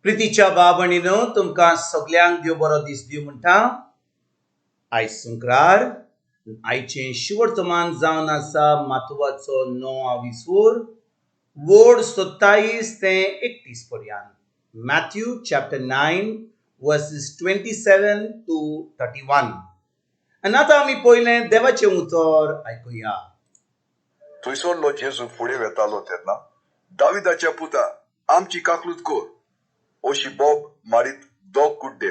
प्रितीच्या बाबणीनो तुमकां सगळ्यांक देव बरो दीस दिवं म्हणटा. आयज शुक्रार आयचें शिवर्तमान जावन आसा माथवाचो 9 वोड 27 ते 31 पर्यंत. Mathew chapter 9 verses 27 to 31. आनी आतां आमी पयलें देवाचें उतर आयकुया. थंयसरलो जेजू फुडें वेतालो तेन्ना दाविदाच्या पुता आमची काकलूत कोर अशी बोब मारीत दोग कुड्डे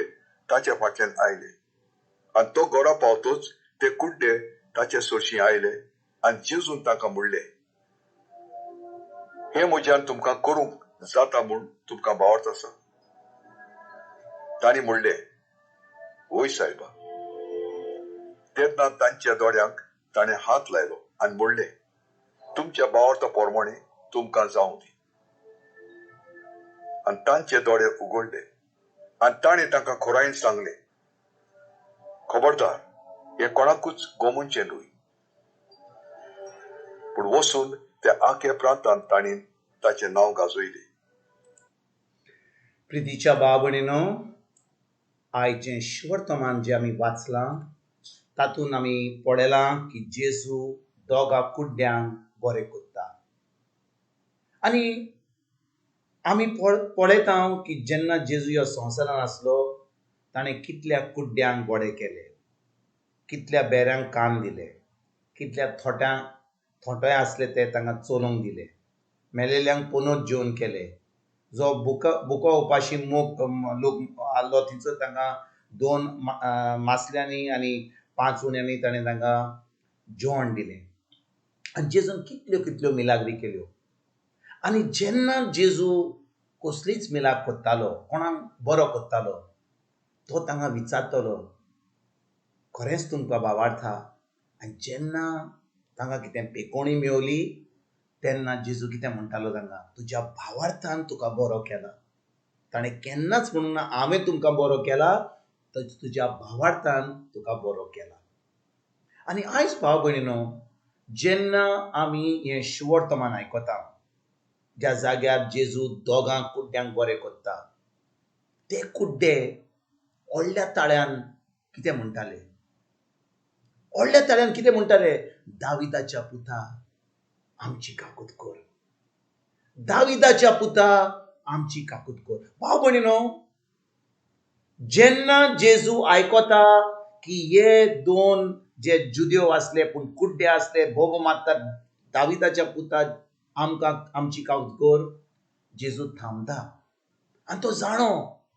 ताच्या फाटल्यान आयले. आनी तो घरा पावतोच ते कुड्डे ताचे सोरशी आयले आनी जेजून ताका म्हणले, हे म्हज्यान तुमकां करूंक जाता म्हूण तुमकां भावार्थ आसा. तांणी म्हणले, वय सायबा. तेन्ना तांच्या दोळ्यांक ताणें हात लायलो आनी म्हणले, तुमच्या भावार्था पोरमोणे तुमकां जावं दी. आनी तांचे दोळे उगडले आनी ताणें तांकां खोरायेन सांगले, खबरदार, हे कोणाकूच गोमूनचें न्हय. पूण वचून त्या आख्या प्रांतांत ताणीं ताचें नांव गाजयलें. प्रितीच्या बाबणीनो, आयचें शिवर्तमान जें आमी वाचलां तातूंत आमी पळयलां की जेजू दोगा कुड्ड्यांक बरें करता. आनी आमी पळयता की जेन्ना जेजू ह्या संवसारांत आसलो ताणें कितल्या कुड्ड्यांक बरें केलें, कितल्या बेऱ्यांक काम दिलें, कितल्या थोटे आसले ते तांकां चलोवंक दिले, मेलेल्यांक पुनोत जेवण केले, जो बुको उपाशी लोक आसलो थंयसर तांकां 2 मासल्यांनी आनी 5 उण्यांनी ताणें तांकां जेवण दिलें. आनी जेजून कितल्यो मिलाग्री केल्यो. आनी जेन्ना जेजू कसलीच मिलाग करतालो, कोणाक बरो करतालो, तो तांकां विचारतालो, खरेंच तुमकां भावार्थ आहा? आनी जेन्ना तांकां कितें पेकोवणी मेवली तेन्ना जेजू कितें म्हणटालो तांकां, तुज्या भावार्थान तुका बरो केला. ताणें केन्नाच म्हणूंक ना हांवें तुमकां बरो केला, तर तुज्या भावार्थान तुका बरो केला. आनी आयज भाव भयणीनो, जेन्ना आमी हें शिवर्तमान आयकता, ज्या जाग्यार जेजू दोगांक कुड्ड्यांक बरें करता, ते कुड्डे व्हडल्या ताळ्यान कितें म्हणटाले? व्हडल्या ताळ्यान कितें म्हणटाले? दाविदाच्या पुता आमची काकूत कर. दाविदाच्या पुता आमची काकूत कर. भाव भयणीनो, जेन्ना जेजू आयकता की हे 2 जे जुद्यो आसले पूण कुड्डे आसले भोब मारतात, दाविदाच्या पुता आमकां आमची काकूत कर, जेजू थांबता. आनी तो जाणो,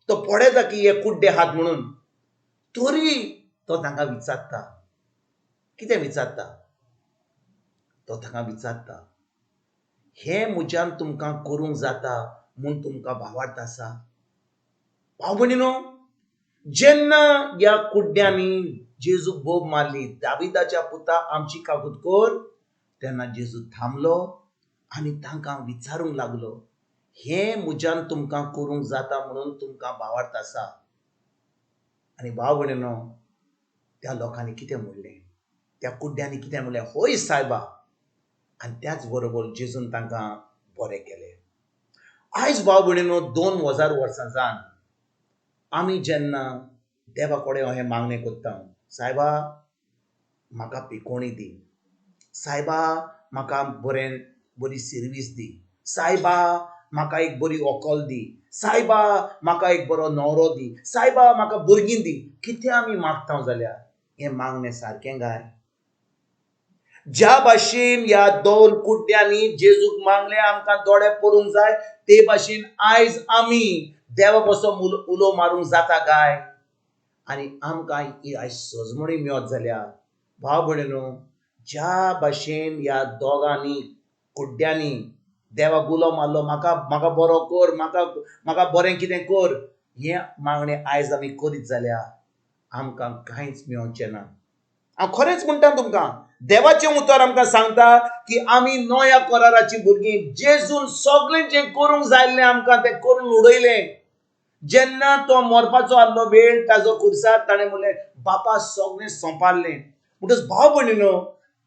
तो पळयता की हे कुड्डे आहात म्हणून, तरी तो तांकां विचारता. कितें विचारता? तो तांकां विचारता, हे म्हज्यान तुमकां करूंक जाता म्हूण तुमकां भावार्थ आसा? भाव भयणीनो, जेन्ना ह्या कुड्ड्यांनी जेजूक बोब मारली, दाविदाच्या पुता आमची काकूत कर, तेन्ना जेजू थांबलो आनी तांकां विचारूंक लागलो, हे म्हज्यान तुमकां करूंक जाता म्हणून तुमकां भावार्थ आसा? आनी भाव भयणीनो, त्या लोकांनी कितें म्हणलें? त्या कुड्ड्यांनी कितें म्हणलें? होय सायबा. आनी त्याच बरोबर जेजून तांकां बरें केलें. आयज भाव भयणीनो, 2000 वर्सां जावन आमी जेन्ना देवा कडेन अशें मागणें करता, सायबा म्हाका पिकोवणी दी, सायबा म्हाका बरी सर्वीस दी, सायबा म्हाका एक बरी व्हंकल दी, सायबा म्हाका एक बरो न्हवरो दी, सायबा म्हाका भुरगीं दी. कितें आमी मागता जाल्यार हें मागणें सारकें काय? ज्या भाशेन ह्या 2 कुड्ड्यांनी जेजूक मागलें आमकां दोळे पडूंक जाय, ते भाशेन आयज आमी देवा बसोन उलो मारूंक जाता काय? आनी आमकां ही आयज सजमणी मेळत जाल्यार भाव भयणीनो, ज्या भाशेन ह्या दोगांनी कुड्ड्यांनी देवाक उलो मारलो, म्हाका बरो कर, म्हाका बरें कितें कर, हें मागणें आयज आमी करीत जाल्यार आमकां कांयच मेळचें ना. हांव खरेंच म्हणटा तुमकां, देवाचें उतर आमकां सांगता की आमी नव्या कराराची भुरगीं. जेजून सगळें जें करूंक जाय आमकां तें करून उडयलें. जेन्ना तो मरपाचो आसलो वेळ, ताजो खुर्सार ताणें म्हणलें, बापा सगळें सोंपारलें. म्हणटच भाव भयणीनो,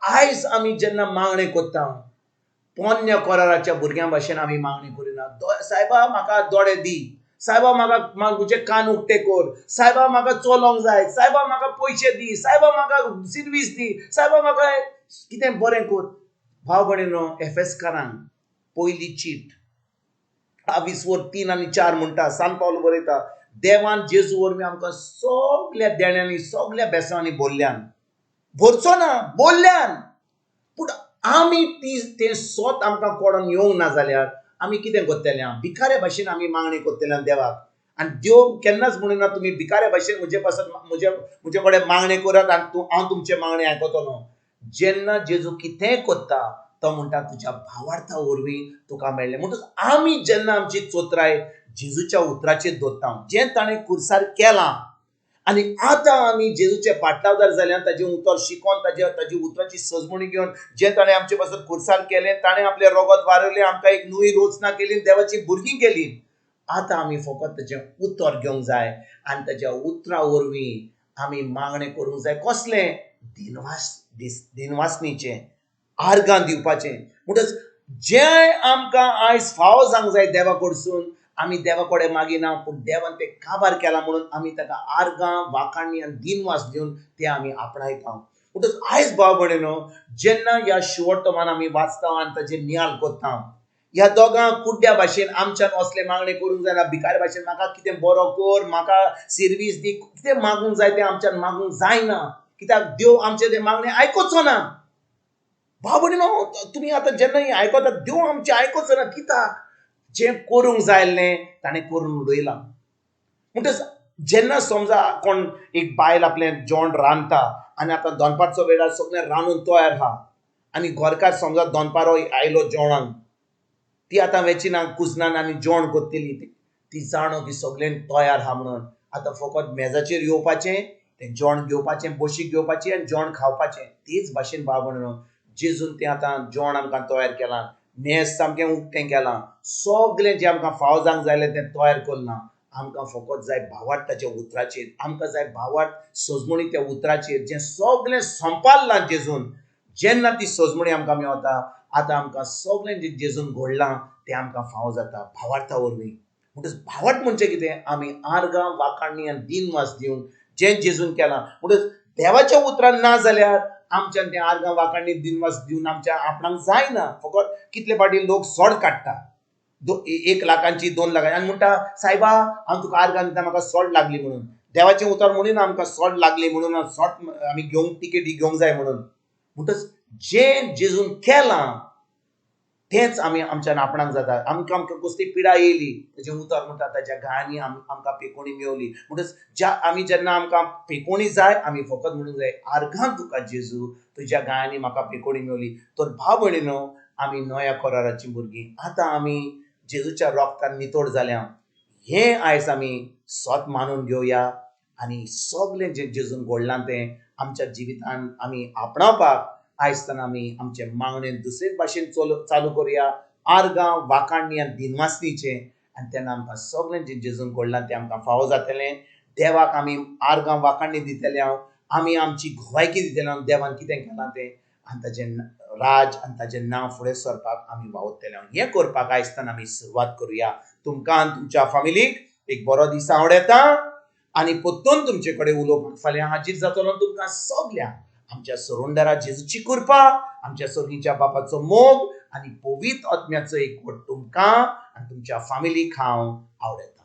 आयज आमी जेन्ना मागणें करता, पोन्न्या कराराच्या भुरग्यां भाशेन आमी मागणी करिना, सायबा म्हाका दोळे दी, सायबा म्हाका तुजे कान उक्ते कर, सायबा म्हाका चलोंक जाय, सायबा म्हाका पयशे दी, सायबा म्हाका सर्वीस दी, सायबा म्हाका कितें बरें कर. भाव भयणीनो, एफेसकारांक पयली चीट 23:3-4 म्हणटा, सान पावलो बरयता, देवान जेजू वरवीं आमकां सगळ्या देण्यांनी सगळ्या बेसांनी भरल्यान, भरचो ना बोल्ल्यान. पूण आमी तें सोत आमकां कोडोन येवंक ना जाल्यार आमी कितें करतले? भिकाऱ्या भाशेन आमी मागणी करतले देवाक. आनी देव केन्नाच म्हणना तुमी भिकाऱ्या भाशेन म्हजे कडेन मागणी करात आनी हांव तुमचे मागणी आयकतलो. जेन्ना जेजू कितेंय करता तो म्हणटा तुज्या भावार्था वरवीं तुका मेळ्ळें. म्हणटच आमी जेन्ना आमची चोत्राय जेजूच्या उतराचेर दवरता, जें ताणें खुर्सार केलां, आनी आतां आमी जेजूचे पाटलावदार जाल्यार ताजें उतर शिकोन ताजी उतराची सजमणी घेवन जें ताणें आमचे पासून खुर्सार केलें, ताणें आपलें रगत वारयलें, आमकां एक नवी रोचना केली, देवाची भुरगीं केली. आतां आमी फकत ताजें उतर घेवंक जाय आनी ताज्या उतरा वरवीं आमी मागणें करूंक जाय. कसलें? दिनवासनीचें, आर्गां दिवपाचें. म्हणटच जें आमकां आयज फावो जावंक जाय देवा कडसून, आमी देवा कडेन मागिना, पूण देवान तें काबार केलां म्हणून आमी ताका आर्गां, वाखाणणी आनी दिनवास दिवन तें आमी आपणायता. म्हणटच आयज भाव भयणीनो, जेन्ना ह्या शिवोर्तमान आमी वाचता आनी ताजेर नियाळ कोत्ता, ह्या दोगां कुड्ड्या भाशेन आमच्यान असले मागणी करूंक जायना. भिकारी भाशेन म्हाका कितें बरो कर, म्हाका सर्वीस दी, कितें मागूंक जाय तें आमच्यान मागूंक जायना. कित्याक देव आमचे ते मागणी आयकोचो ना. भाव भयणीनो, तुमी आतां जेन्ना ही आयकता, देव आमचें आयकोचो ना. कित्याक? जें करूंक जाय आसलें ताणें करून उडयलां. म्हणटच जेन्ना समजा कोण एक बायल आपलें जेवण रांदता आनी आतां दनपारचो वेळार सगळें रांदून तयार आहा, आनी घरकार समजा दनपारो आयलो जेवणाक, ती आतां वेचिना कुजनान आनी जेवण करतली. ती जाणो की सगळें तयार आहा म्हणून. आतां फकत मेजाचेर येवपाचें, तें जेवण घेवपाचें, बशीक घेवपाची आनी जेवण खावपाचें. तेच भाशेन भाव भयणीनो, जेजून तें आतां जेवण आमकां तयार केलां, मेज सामकें उक्तें केलां, सगळें जें आमकां फावो जावंक जायलें तें तयार करलां. आमकां फकत जाय भावार्थाच्या उतराचेर, आमकां जाय भावार्थ सजमणी त्या उतराचेर, जें सगळें संपादलां जेजून. जेन्ना ती सजमणी आमकां मेवता, आतां आमकां सगळें जें जेजून घडलां तें आमकां फावो जाता भावार्था वरवीं. म्हणटच भावार्थ म्हणजे कितें? आमी आर्गां, वाखाणणी आनी दिनवास दिवन जें जेजून केलां. म्हणटच देवाच्या उतरान ना जाल्यार आमच्यान तें आर्गां, वाखाणणी, दिनवास दिवन आमच्या आपणाक जायना. फकत कितले फावटी लोक सोड काडटा, 1 लाखांची, 2 लाखांची, आनी म्हणटा सायबा हांव तुका आर्गां दिता, म्हाका सोड लागली म्हणून. देवाचें उतर म्हणून आमकां सोड लागली म्हणून सोड आमी घेवंक तिकेटी घेवंक जाय म्हणून. म्हणटच जें जेजून केलां तेंच आमी आमच्यान आपणाक जाता. आमकां कसली पिडा येयली, तेजें उतर म्हणटा ताज्या गायांनी आमकां पेकोणी मेवली. म्हणटच आमी जेन्ना आमकां पेकोणी जाय, आमी फकत म्हणूंक जाय आर्गां तुका जेजू, तुज्या गायांनी म्हाका पेकोणी मेवली. तर भाव भयणीनो, आमी नव्या कराराची भुरगीं. आतां आमी जेजूच्या रोगतान नितोड जाल्या. हें आयज आमी सोत मानून घेवया आनी सगळें जें जेजून घडलां तें आमच्या जिवितान आमी आपणावपाक आयजतान आमी आमचे मागणें दुसरे भाशेन चालू करुया, आर्गां, वाखाणणी आनी दिनवासनीचें. आनी तेन्ना आमकां सगळें जें जेजून घडलां तें आमकां फावो जातलें. देवाक आमी आर्गां, वाखाणणी दितले, आमी आमची घोवायकी दितले देवान कितें केलां तें, आनी ताजें राज आनी ताजें नांव फुडें सरपाक आमी वावुरतले. हें करपाक आयजतान आमी सुरवात करुया. तुमकां आनी तुमच्या फॅमिलीक एक बरो दीस हांव येता आनी परतून तुमचे कडेन उलोवपाक फाल्यां हाजीर जातलो. तुमकां सगल्यांक आमच्या सरोंडारा जेजूची कृपा, आमच्या सगळींच्या बापाचो मोग आनी पवित्र आत्म्याचो एकवट तुमकां आनी तुमच्या फॅमिलीक हांव आवडटा.